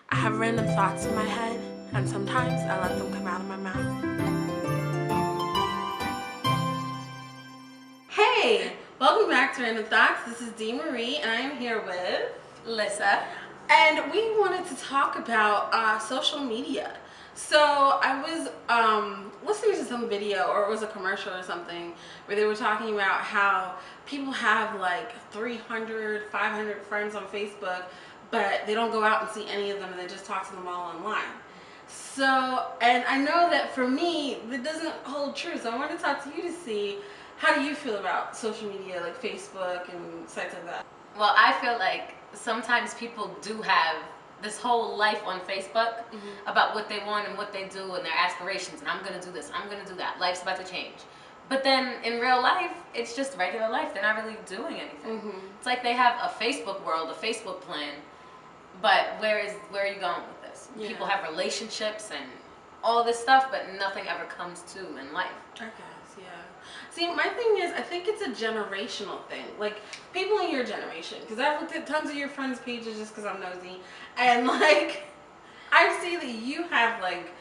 I have random thoughts in my head, and sometimes I let them come out of my mouth. Hey! Welcome back to Random Thoughts. This is Dee Marie, and I am here with Lissa. And we wanted to talk about social media. So I was listening to some video, or it was a commercial or something, where they were talking about how people have like 300, 500 friends on Facebook, but they don't go out and see any of them, and they just talk to them all online. So, and I know that for me, that doesn't hold true. So I wanted to talk to you to see, how do you feel about social media, like Facebook and sites like that? Well, I feel like sometimes people do have this whole life on Facebook about what they want and what they do and their aspirations, and I'm gonna do this, I'm gonna do that, life's about to change. But then in real life, it's just regular life. They're not really doing anything. It's like they have a Facebook world, a Facebook plan, but where are you going with this? Yeah. People have relationships and all this stuff, but nothing ever comes to in life. I guess, yeah. See, my thing is, I think it's a generational thing. Like, people in your generation, because I've looked at tons of your friends' pages just because I'm nosy, and like, I see that you have like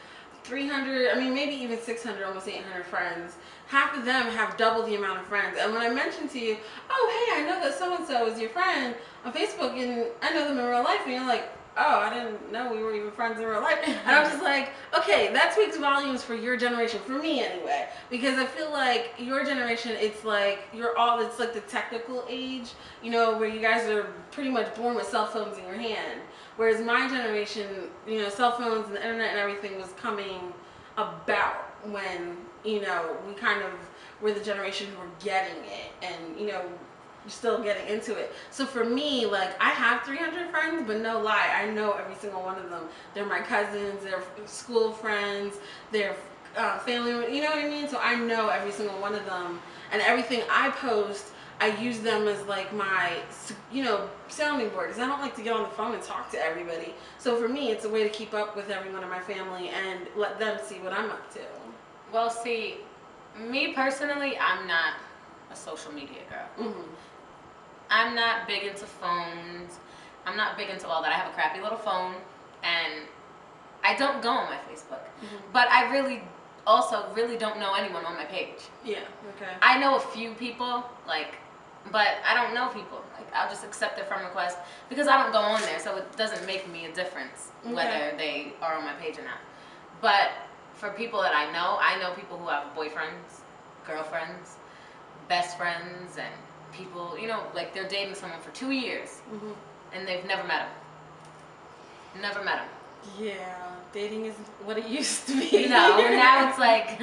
300, I mean, maybe even 600, almost 800 friends. Half of them have double the amount of friends. And when I mentioned to you, oh, hey, I know that so-and-so is your friend on Facebook, and I know them in real life, and you're like, oh, I didn't know we were even friends in real life. And I'm just like, okay, that speaks volumes for your generation, for me anyway. Because I feel like your generation, it's like, it's like the technical age, you know, where you guys are pretty much born with cell phones in your hand. Whereas my generation, you know, cell phones and the internet and everything was coming about when, you know, we kind of were the generation who were getting it and, you know, still getting into it. So for me, like, I have 300 friends, but no lie, I know every single one of them. They're my cousins, they're school friends, they're family, you know what I mean? So I know every single one of them, and everything I post, I use them as like my, you know, sounding board, because I don't like to get on the phone and talk to everybody. So for me, it's a way to keep up with everyone in my family and let them see what I'm up to. Well, see, me personally, I'm not a social media girl. I'm not big into phones. I'm not big into all that. I have a crappy little phone, and I don't go on my Facebook. But I really don't know anyone on my page. Yeah, okay. I know a few people, like, but I don't know people. Like, I'll just accept their friend request because I don't go on there, so it doesn't make me a difference whether they are on my page or not. But for people that I know people who have boyfriends, girlfriends, best friends, and people, you know, like they're dating someone for 2 years and they've never met him. Never met him. Yeah, dating isn't what it used to be. No, now it's like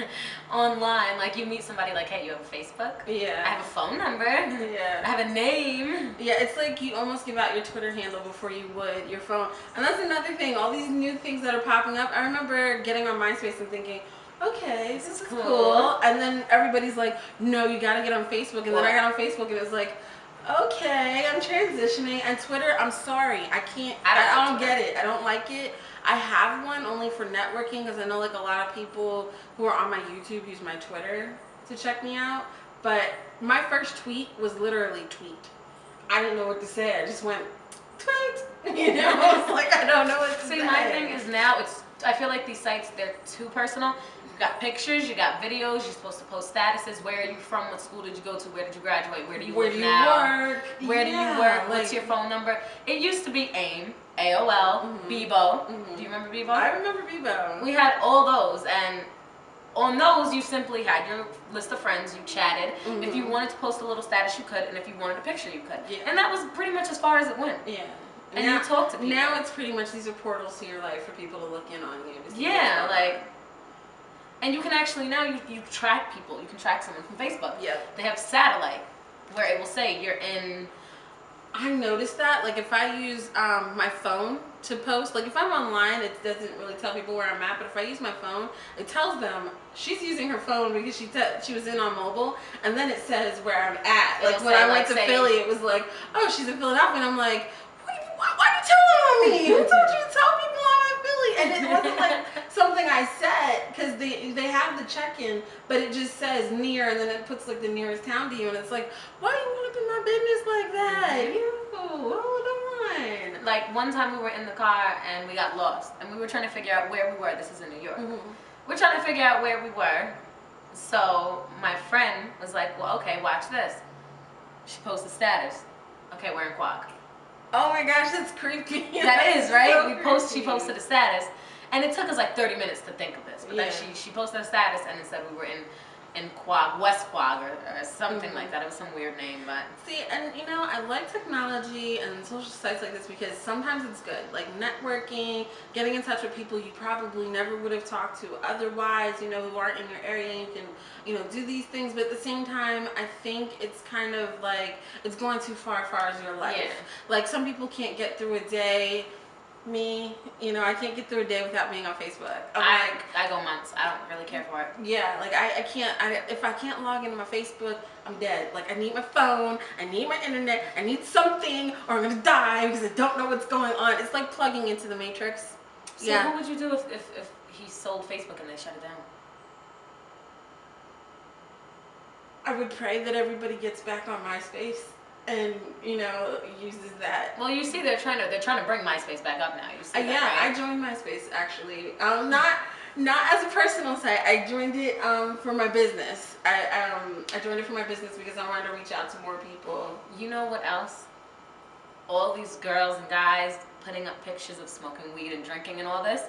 online. Like, you meet somebody, like, hey, you have a Facebook? Yeah. I have a phone number. Yeah. I have a name. Yeah, it's like you almost give out your Twitter handle before you would your phone. And that's another thing, all these new things that are popping up. I remember getting on MySpace and thinking, okay, this is cool. And then everybody's like, no, you gotta get on Facebook. And then I got on Facebook and it was like, okay, I'm transitioning. And Twitter, I'm sorry, I can't, I don't get it. I don't like it. I have one only for networking because I know like a lot of people who are on my YouTube use my Twitter to check me out. But my first tweet was literally tweet. I didn't know what to say. I just went, tweet. You know, it's like, I don't know what to say. See, my thing is now, I feel like these sites, they're too personal. You got pictures, you got videos, you're supposed to post statuses. Where are you from? What school did you go to? Where did you graduate? Where do you live now? Work? Where do you work? What's your phone number? It used to be AIM, AOL, Bebo. Do you remember Bebo? I remember Bebo. We had all those, and on those you simply had your list of friends, you chatted. If you wanted to post a little status, you could, and if you wanted a picture, you could. Yeah. And that was pretty much as far as it went. Yeah. And now, you talk to people. Now it's pretty much, these are portals to your life for people to look in on you. To see yeah, like, and you can actually now you track people. You can track someone from Facebook. Yeah. They have satellite where it will say you're in. I noticed that, like, if I use my phone to post, like if I'm online, it doesn't really tell people where I'm at, but if I use my phone, it tells them she's using her phone because she was in on mobile, and then it says where I'm at. Like, when I went to Philly, it was like, oh, she's in Philadelphia, and I'm like, why are you telling on me? Who told you to tell people I'm in Philly? And it wasn't like something I said, because they have the check-in, but it just says near, and then it puts like the nearest town to you, and it's like, why are you want up in my business like that? You, hold on. on. Like one time we were in the car and we got lost and we were trying to figure out where we were. This is in New York. We're trying to figure out where we were. So my friend was like, well, okay, watch this. She posted status. Okay, we're in Quag. Oh my gosh, that's creepy. That is, right? So She posted a status, and it took us like 30 minutes to think of this. But then she posted a status and it said we were in Quag, West Quag, or something like that. It was some weird name, but see, and you know, I like technology and social sites like this because sometimes it's good, like networking, getting in touch with people you probably never would have talked to otherwise, you know, who aren't in your area, and you can, you know, do these things. But at the same time, I think it's kind of like it's going too far as your life. Like some people can't get through a day. Me, you know, I can't get through a day without being on Facebook. I go months. I don't really care for it. Yeah, like I can't. If I can't log into my Facebook, I'm dead. Like I need my phone, I need my internet, I need something, or I'm gonna die because I don't know what's going on. It's like plugging into the Matrix. So what would you do if he sold Facebook and they shut it down? I would pray that everybody gets back on MySpace and, you know, uses that. Well, you see, they're trying to bring MySpace back up now. You see that, yeah, right? I joined MySpace actually. Not as a personal site. I joined it for my business. I joined it for my business because I wanted to reach out to more people. You know what else? All these girls and guys putting up pictures of smoking weed and drinking and all this,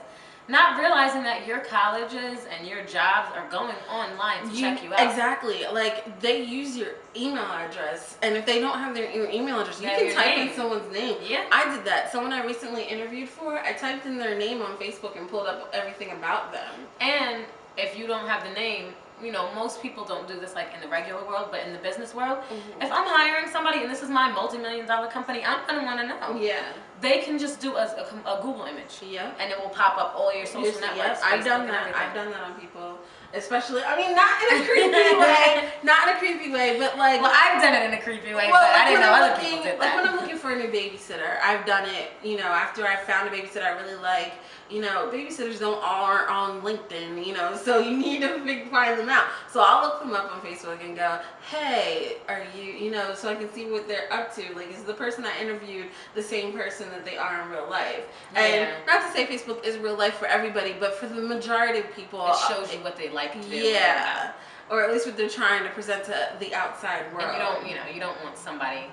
not realizing that your colleges and your jobs are going online to check you out. Exactly. Like they use your email address, and if they don't have your email address, you can type in someone's name. Yeah. I did that. Someone I recently interviewed for, I typed in their name on Facebook and pulled up everything about them. And if you don't have the name, you know, most people don't do this like in the regular world, but in the business world, if I'm hiring somebody and this is my multi-million-dollar company, I'm gonna want to know. Yeah. They can just do a Google image. Yeah. And it will pop up all your social networks. I've done that. I've done that on people. Especially, I mean, not in a creepy way. Not in a creepy way, but like. Well, I've done it in a creepy way, but I didn't know other people did that. Like when I'm looking for a new babysitter, I've done it, you know, after I found a babysitter I really like. You know, babysitters aren't on LinkedIn, you know, so you need to find them out. So I'll look them up on Facebook and go, hey, are you know, so I can see what they're up to. Like, is the person I interviewed the same person that they are in real life? Yeah. And not to say Facebook is real life for everybody, but for the majority of people, it shows you what they like to do. Yeah, or at least what they're trying to present to the outside world. And you don't want somebody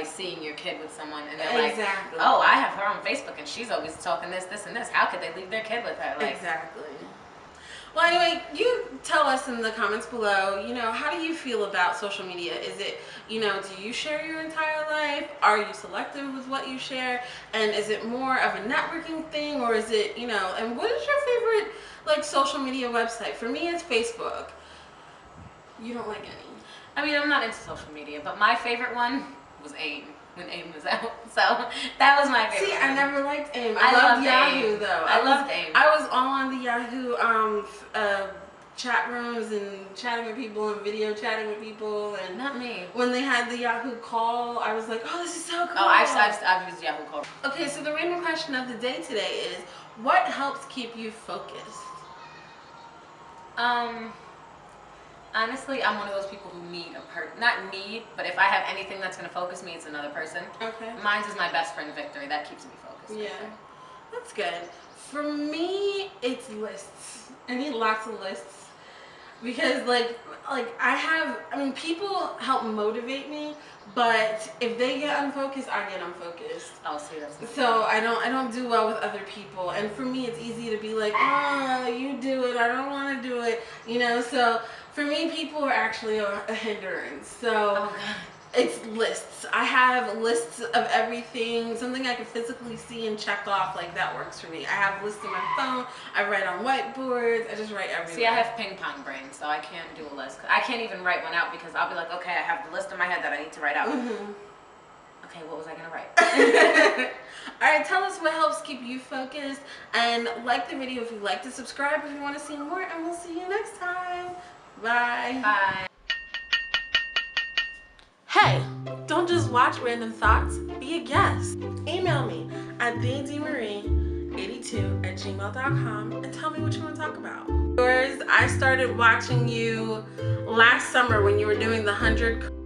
seeing your kid with someone and they're like, exactly. Oh, I have her on Facebook and she's always talking this, and this. How could they leave their kid with her? Like, exactly. Well, anyway, you tell us in the comments below, you know, how do you feel about social media? Is it, you know, do you share your entire life? Are you selective with what you share? And is it more of a networking thing, or is it, you know, and what is your favorite, like, social media website? For me, it's Facebook. You don't like any? I mean, I'm not into social media, but my favorite one was AIM, when AIM was out. So that was my favorite. See, I never liked AIM. I loved Yahoo, though. I loved AIM. I was all on the Yahoo chat rooms and chatting with people and video chatting with people. And not me. When they had the Yahoo call, I was like, oh, this is so cool. Oh, I've used Yahoo call. Okay, so the random question of the day today is, what helps keep you focused? Honestly, I'm one of those people who need not need, but if I have anything that's going to focus me, it's another person. Okay. Mine's is my best friend, Victory. That keeps me focused. Yeah. That's good. For me, it's lists. I need lots of lists. Because, like I mean, people help motivate me, but if they get unfocused, I get unfocused. Oh, see, that's so I don't do well with other people. And for me, it's easy to be like, oh, you do it. I don't want to do it. You know, so for me, people are actually a hindrance. So it's lists. I have lists of everything, something I can physically see and check off. Like, that works for me. I have lists in my phone. I write on whiteboards. I just write everything. See, I have ping pong brain, so I can't do a list. I can't even write one out because I'll be like, okay, I have the list in my head that I need to write out. Okay, what was I gonna write? Alright, tell us what helps keep you focused, and like the video if you like to, subscribe if you want to see more, and we'll see you next time. Bye. Bye. Hey, don't just watch Random Thoughts, be a guest. Email me at thedmarie82@gmail.com and tell me what you want to talk about. I started watching you last summer when you were doing the 100